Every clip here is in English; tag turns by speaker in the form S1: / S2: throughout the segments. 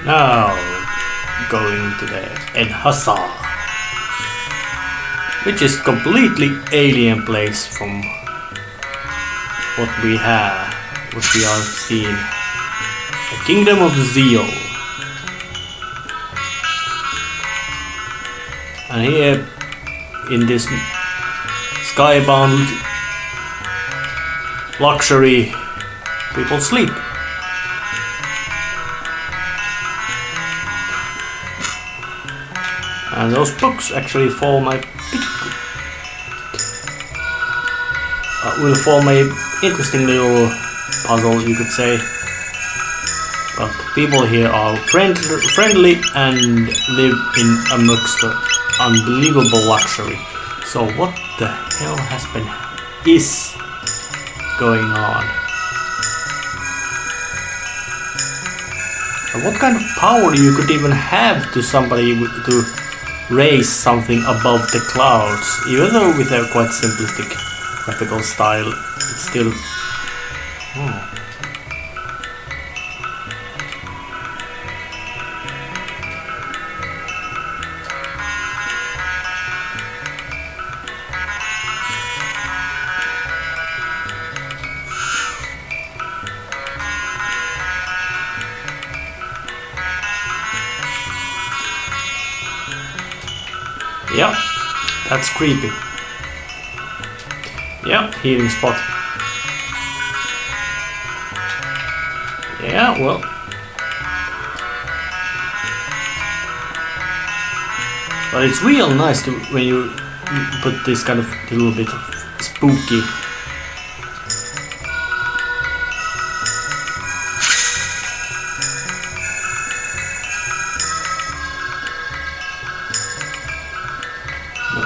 S1: Now, going to the Enhasa, which is completely alien place from what we are seeing. The Kingdom of Zeal. And here, in this skybound luxury, people sleep. And those books actually form a will form a interesting little puzzle, you could say. But people here are friendly and live in amongst the unbelievable luxury. So what the hell is going on? And what kind of power you could even have to somebody to raise something above the clouds? Even though with a quite simplistic graphical style, it's still... Yeah, that's creepy. Yeah, healing spot. Yeah, well. But it's real nice to when you put this kind of little bit of spooky.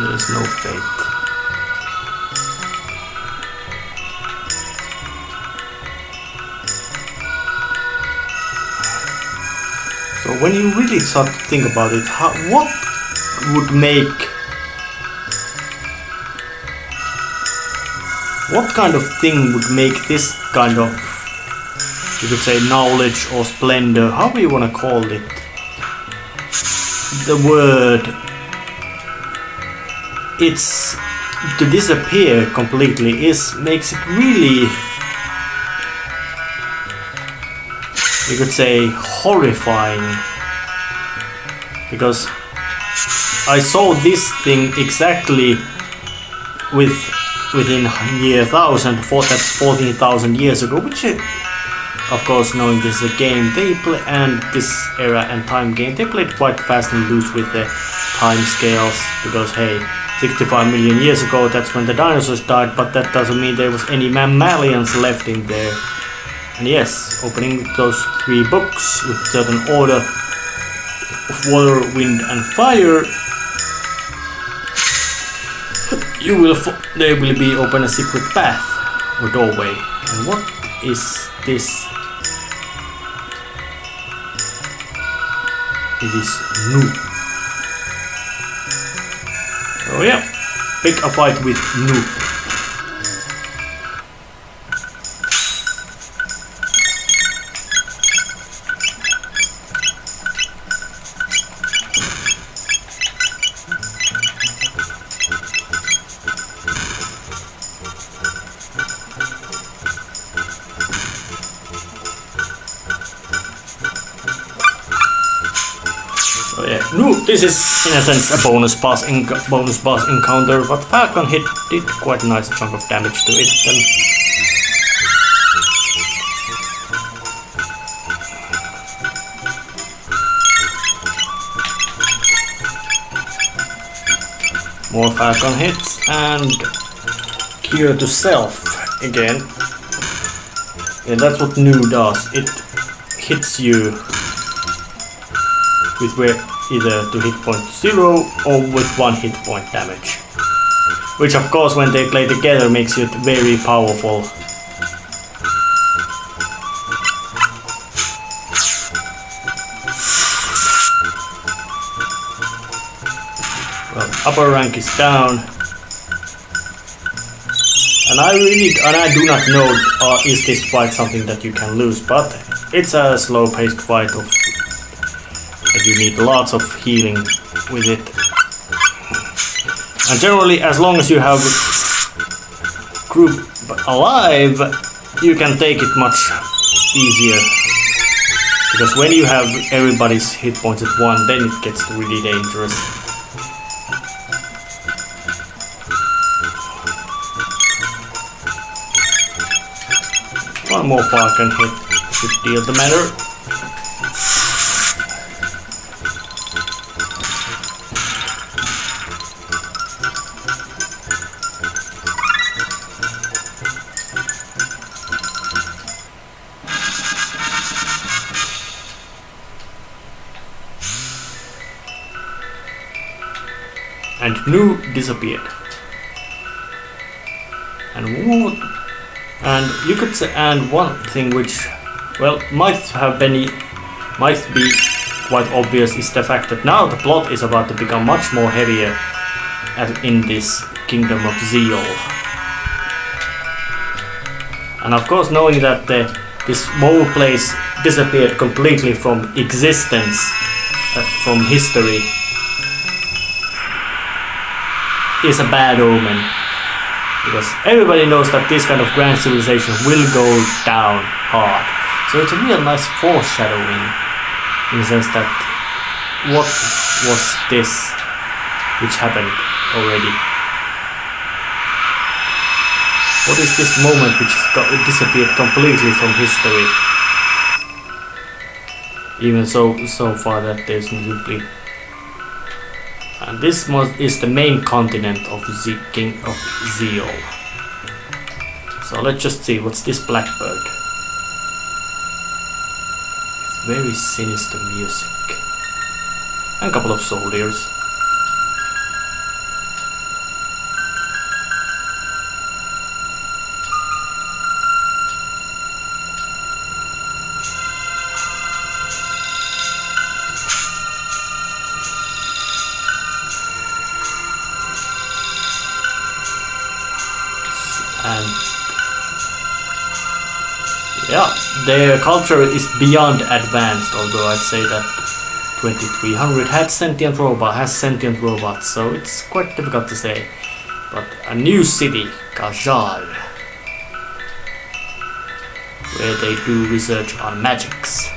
S1: There's no fate. So when you really start to think about it, what kind of thing would make this kind of, you could say, knowledge or splendor, how do you want to call it? The word. It's to disappear completely makes it really, you could say, horrifying, because I saw this thing exactly within year 1000, that's 14,000 years ago, which of course, knowing this is a game they play, and this era and time game, they played quite fast and loose with the time scales, because hey, 65 million years ago, that's when the dinosaurs died, but that doesn't mean there was any mammalians left in there. And yes, opening those 3 books with certain order of water, wind and fire, there will be open a secret path or doorway. And what is this? It is new. Oh yeah, pick a fight with Noob. So yeah, Noob, this is in a sense a bonus boss encounter, but Falcon hit did quite a nice chunk of damage to it then. More Falcon hits and cure to self again. Yeah, that's what Noob does. It hits you with either to hit point 0 or with 1 hit point damage, which of course when they play together makes it very powerful. Well, upper rank is down, and I do not know is this fight something that you can lose, but it's a slow paced fight of that you need lots of healing with it. And generally, as long as you have group alive, you can take it much easier. Because when you have everybody's hit points at 1, then it gets really dangerous. One more falcon hit should deal the matter. And Nu disappeared. And you could say, and one thing which, well, might be quite obvious is the fact that now the plot is about to become much more heavier in this kingdom of Zeal. And of course, knowing that this whole place disappeared completely from existence, from history, is a bad omen. Because everybody knows that this kind of grand civilization will go down hard. So it's a real nice foreshadowing in the sense that what was this which happened already? What is this moment which disappeared completely from history? Even so far that there's simply. And this is the main continent of the King of Zeal. So let's just see, what's this blackbird? It's very sinister music. And a couple of soldiers. And yeah, their culture is beyond advanced, although I'd say that 2300 has sentient robots, so it's quite difficult to say. But a new city, Kajal, where they do research on magics.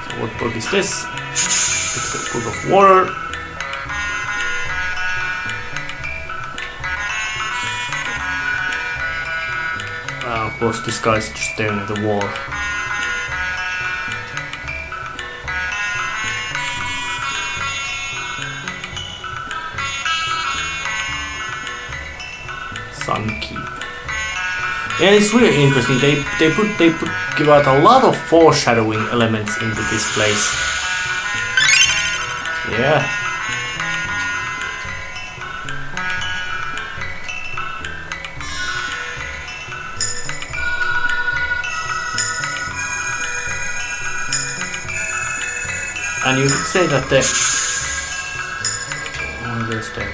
S1: So what book is this? It's the Book of Water. Of course, this guy's just staring at the wall. Sunkeep. Yeah, it's really interesting. They give out a lot of foreshadowing elements into this place. Yeah. And you could say that there's the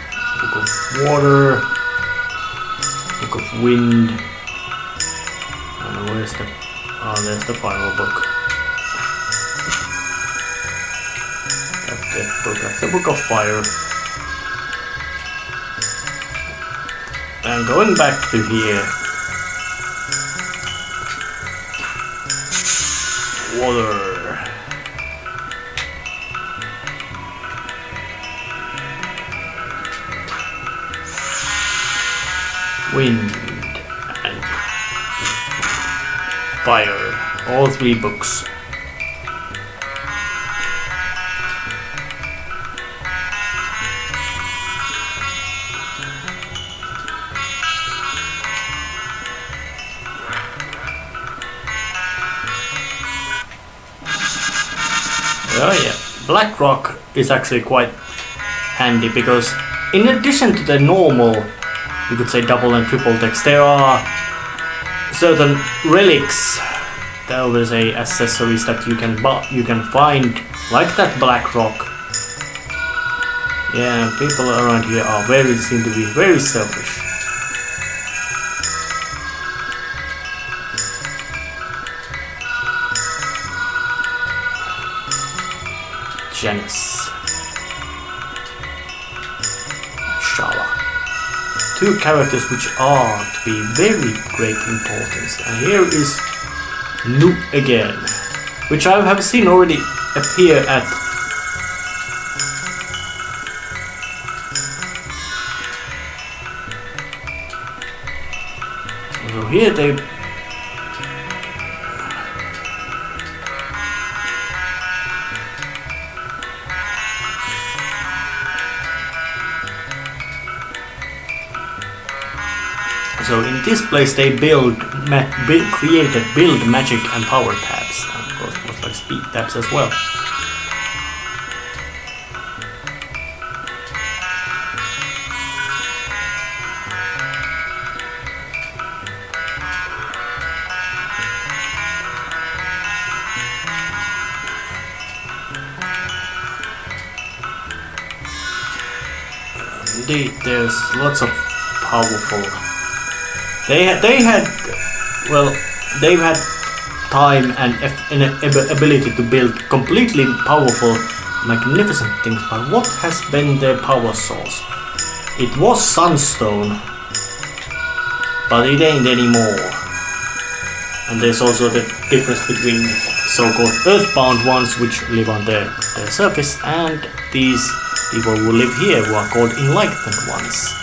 S1: Book of Water, Book of Wind, and where's the, there's the final book. That's the Book of Fire. And going back to here, water. Wind and fire, all 3 books. Oh yeah, Black Rock is actually quite handy because in addition to the normal, you could say double and triple text, there are certain relics, there will say accessories that you can find, like that Black Rock. Yeah, people around here seem to be very selfish. Janice. Shala. Two characters which are to be very great importance. And here is Nu again, which I have seen already appear at so here they so in this place they created build magic and power tabs, and of course most like speed tabs as well. Indeed, there's lots of powerful. They've had time and ability to build completely powerful, magnificent things, but what has been their power source? It was sunstone, but it ain't anymore. And there's also the difference between so-called earthbound ones which live on their surface and these people who live here who are called enlightened ones.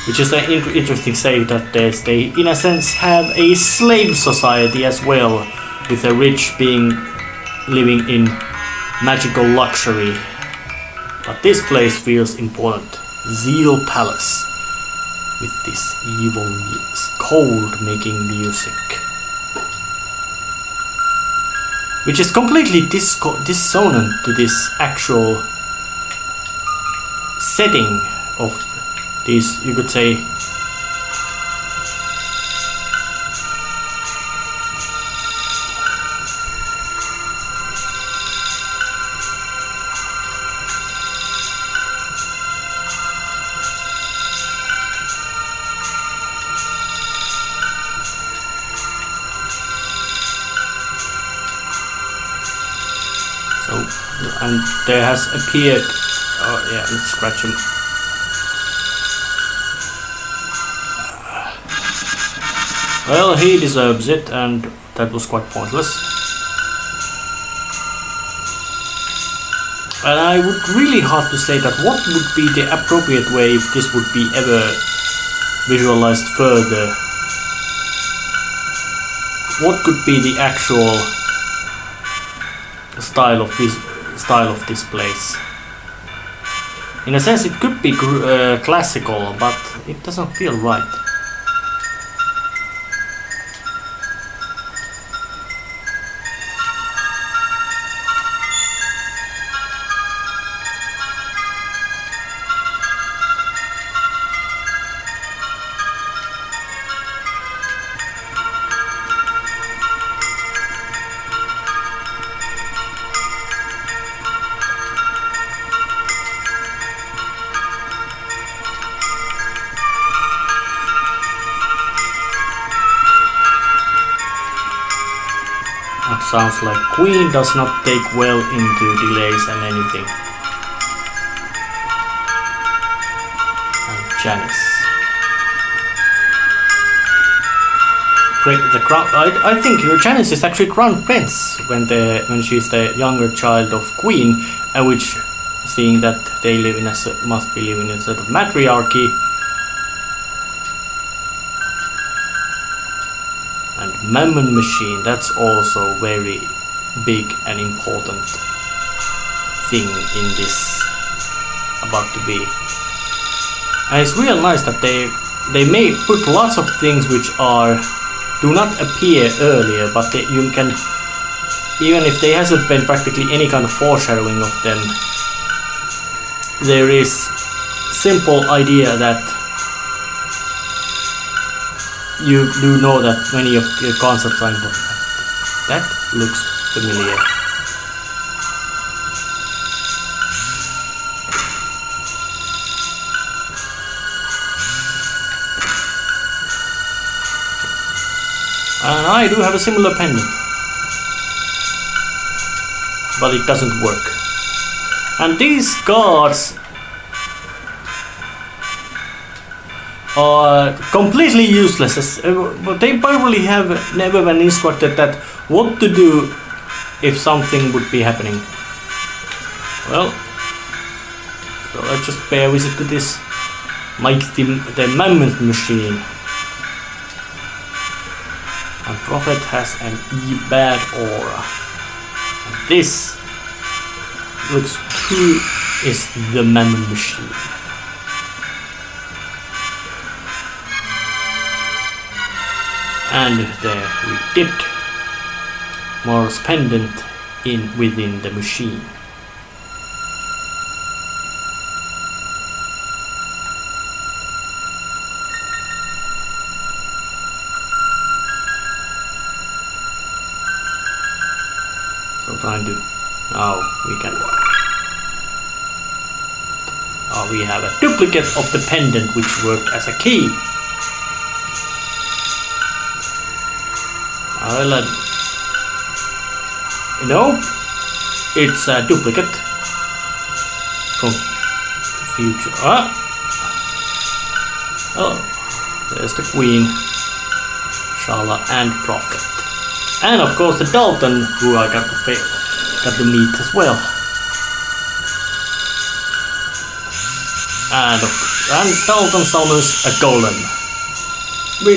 S1: Which is an interesting say that they in a sense have a slave society as well, with the rich being living in magical luxury. But this place feels important. Zeal Palace, with this evil cold making music, which is completely dissonant to this actual setting of these, you could say, and there has appeared, oh yeah, let's scratch him. Well, he deserves it, and that was quite pointless. And I would really have to say that what would be the appropriate way if this would be ever visualized further? What could be the actual style of this place? In a sense, it could be classical, but it doesn't feel right. Sounds like Queen does not take well into delays and anything. And Janice. Great, the crown. I think Janice is actually crown prince when she's the younger child of Queen, and which, seeing that they live in must be living in a sort of matriarchy. Mammon machine, that's also very big and important thing in this about to be. And it's real nice that they may put lots of things which do not appear earlier, but you can, even if there hasn't been practically any kind of foreshadowing of them, there is simple idea that you do know that many of the concepts are important. That looks familiar. And I do have a similar pendant. but it doesn't work. And these guards are completely useless. They probably have never been instructed that what to do if something would be happening. Well, so let's just pay a visit to this the mammoth machine. And Prophet has an bad aura. And this looks who is the mammoth machine. And there we dipped Mars pendant within the machine. So trying to now we can we have a duplicate of the pendant which worked as a key. Well, no, it's a duplicate from future. Oh, there's the Queen, Shala, and Prophet, and of course the Dalton, who I got to meet as well. And Dalton summons a golem.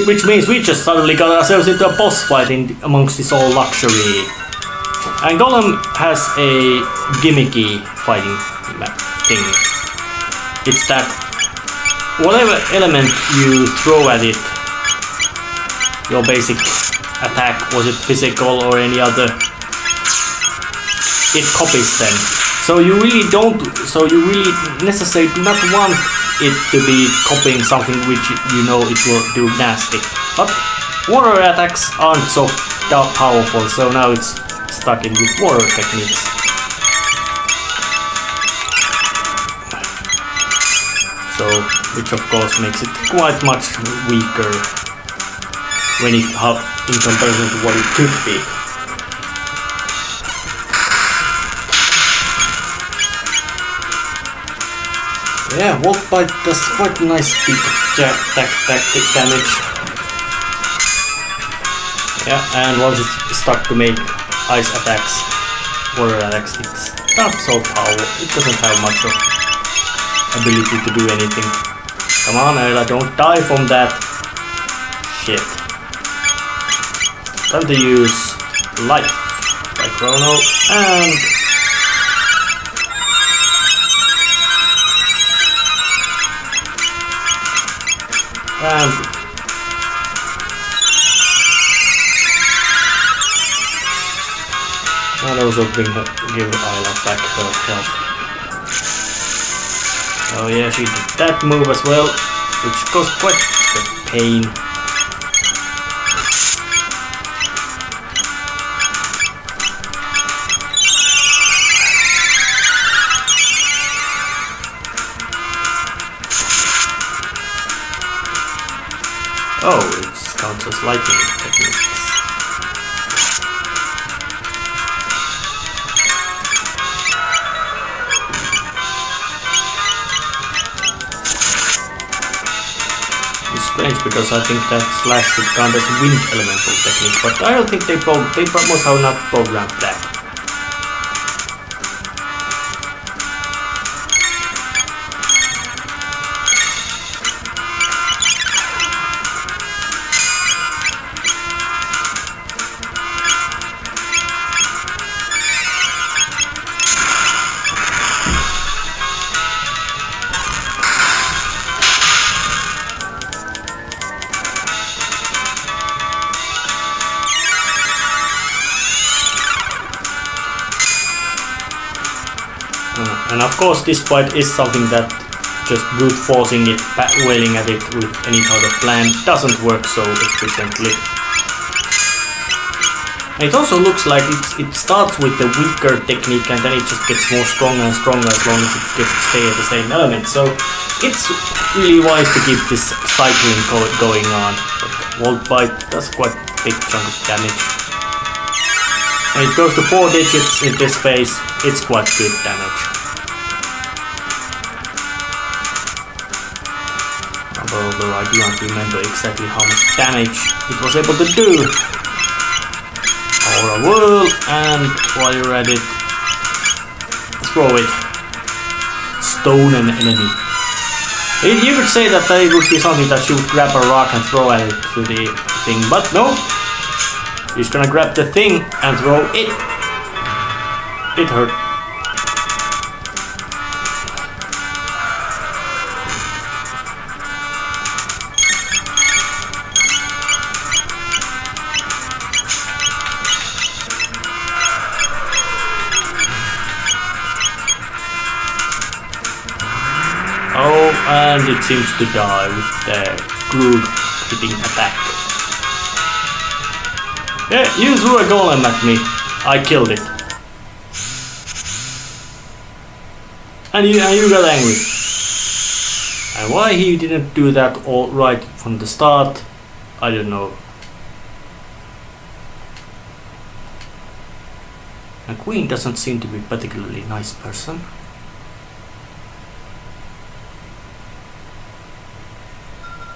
S1: Which means we just suddenly got ourselves into a boss fight amongst this all luxury. And Golem has a gimmicky fighting thing. It's that whatever element you throw at it, your basic attack, was it physical or any other, it copies them. So you really necessarily do not want it to be copying something which you know it will do nasty. But water attacks aren't so powerful, so now it's stuck in with water techniques. So, which of course makes it quite much weaker in comparison to what it could be. Yeah, Volt Bite does quite a nice bit of tactic damage. Yeah, and once it's stuck to make ice attacks, water attacks, it's not so powerful. It doesn't have much of ability to do anything. Come on, Ayla, don't die from that shit. Time to use Life by Chrono and also give Ayla back her health. Oh yeah, she did that move as well, which caused quite a pain. Oh, it counts as lightning techniques. It's strange because I think that slash would count as wind elemental technique, but I don't think they must have not programmed that. And of course this fight is something that just brute forcing it, wailing at it with any kind of plan doesn't work so efficiently. And it also looks like it starts with a weaker technique and then it just gets more stronger and stronger as long as it gets to stay at the same element. So it's really wise to keep this cycling going on. Volt Bite does quite a big chunk of damage. When it goes to 4 digits in this phase, it's quite good damage. Although I do not remember exactly how much damage it was able to do. Or a whirl, and while you're at it, throw it. Stone an enemy. You could say that it would be something that you would grab a rock and throw at it to the thing, but no. He's gonna grab the thing and throw it. It hurt. Oh, and it seems to die with the groove hitting attack. Yeah, you threw a golem at me. I killed it. And you got angry. And why he didn't do that all right from the start, I don't know. The queen doesn't seem to be a particularly nice person.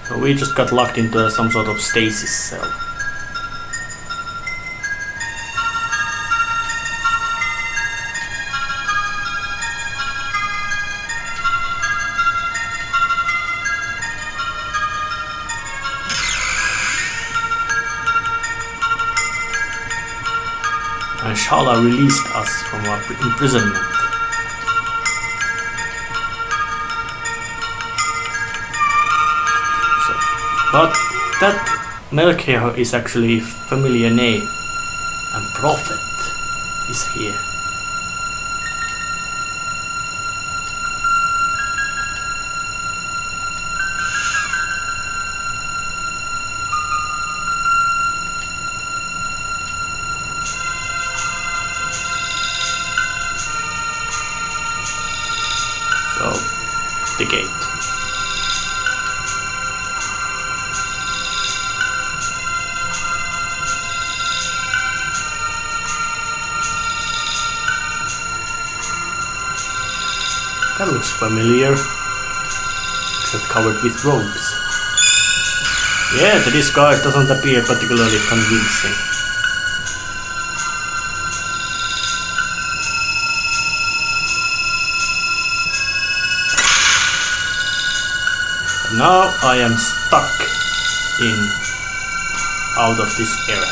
S1: So we just got locked into some sort of stasis cell. And Shala released us from our imprisonment. But that Melchior is actually a familiar name, and Prophet is here. So, the gate. That looks familiar, except covered with robes. Yeah, the disguise doesn't appear particularly convincing. But now I am stuck out of this era.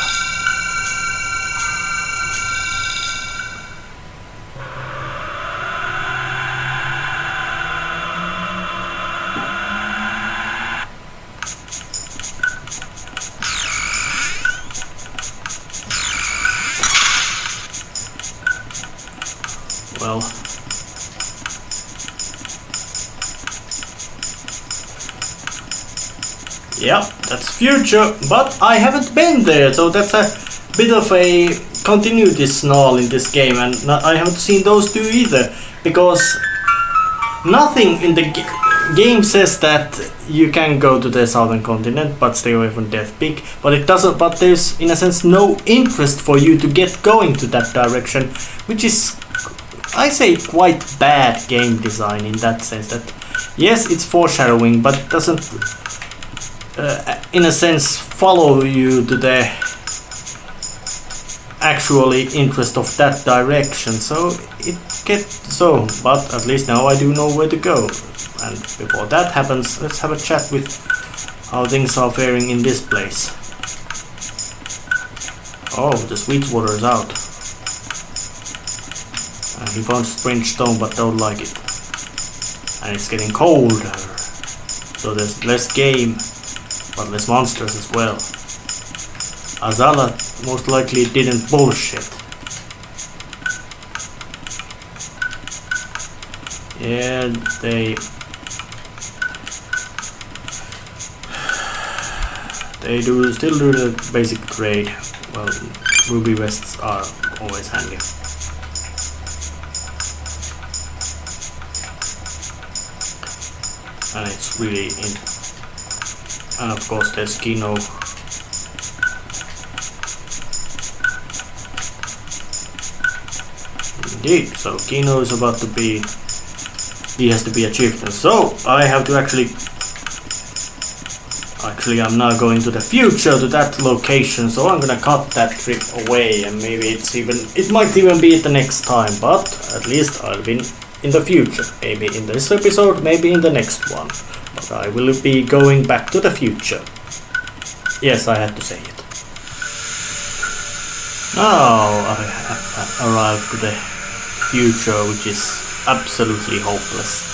S1: Well, yeah, that's future, but I haven't been there, so that's a bit of a continuity snarl in this game, and I haven't seen those two either, because nothing in the game says that you can go to the southern continent but stay away from Death Peak, but it doesn't. But there's in a sense no interest for you to get going to that direction, which is, I say, quite bad game design in that sense. That yes, it's foreshadowing, but it doesn't, in a sense, follow you to the actually interest of that direction. So it gets so. But at least now I do know where to go. And before that happens, let's have a chat with how things are faring in this place. Oh, the sweet water is out. And he found strange stone but don't like it. And it's getting colder. So there's less game, but less monsters as well. Azala most likely didn't bullshit. Yeah, they still do the basic trade. Well, ruby vests are always handy. And it's really in. And of course there's Chrono. Indeed, so Kino is about to be... He has to be a chieftain. So, I have to actually... Actually, I'm now going to the future, to that location, so I'm gonna cut that trip away, and maybe it might even be the next time, but at least I'll be in the future. Maybe in this episode, maybe in the next one. But I will be going back to the future. Yes, I had to say it. Now I have arrived to the future, which is absolutely hopeless.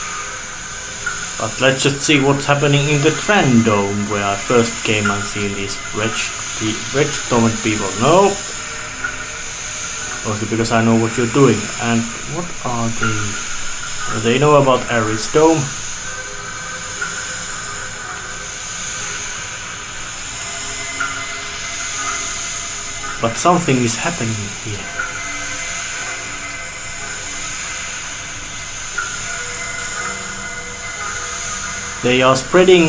S1: But let's just see what's happening in the Trend Dome, where I first came and seen these wretched torment people. No! Also because I know what you're doing. And what are they? Do they know about Ares Dome? But something is happening here. They are spreading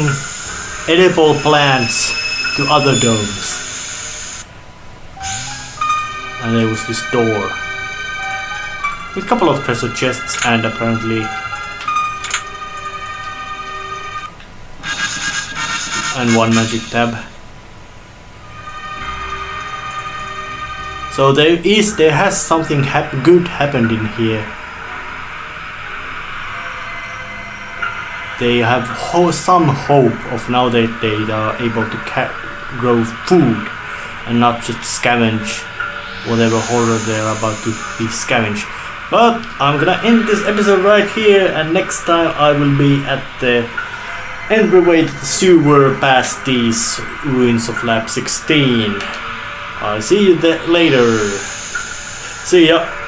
S1: edible plants to other domes. And there was this door with a couple of treasure chests and apparently and one magic tab. So there has something good happened in here. They have some hope of now that they are able to grow food and not just scavenge whatever horror they're about to be scavenged. But I'm gonna end this episode right here, and next time I will be at the entryway to the sewer past these ruins of Lab 16. I'll see you later. See ya.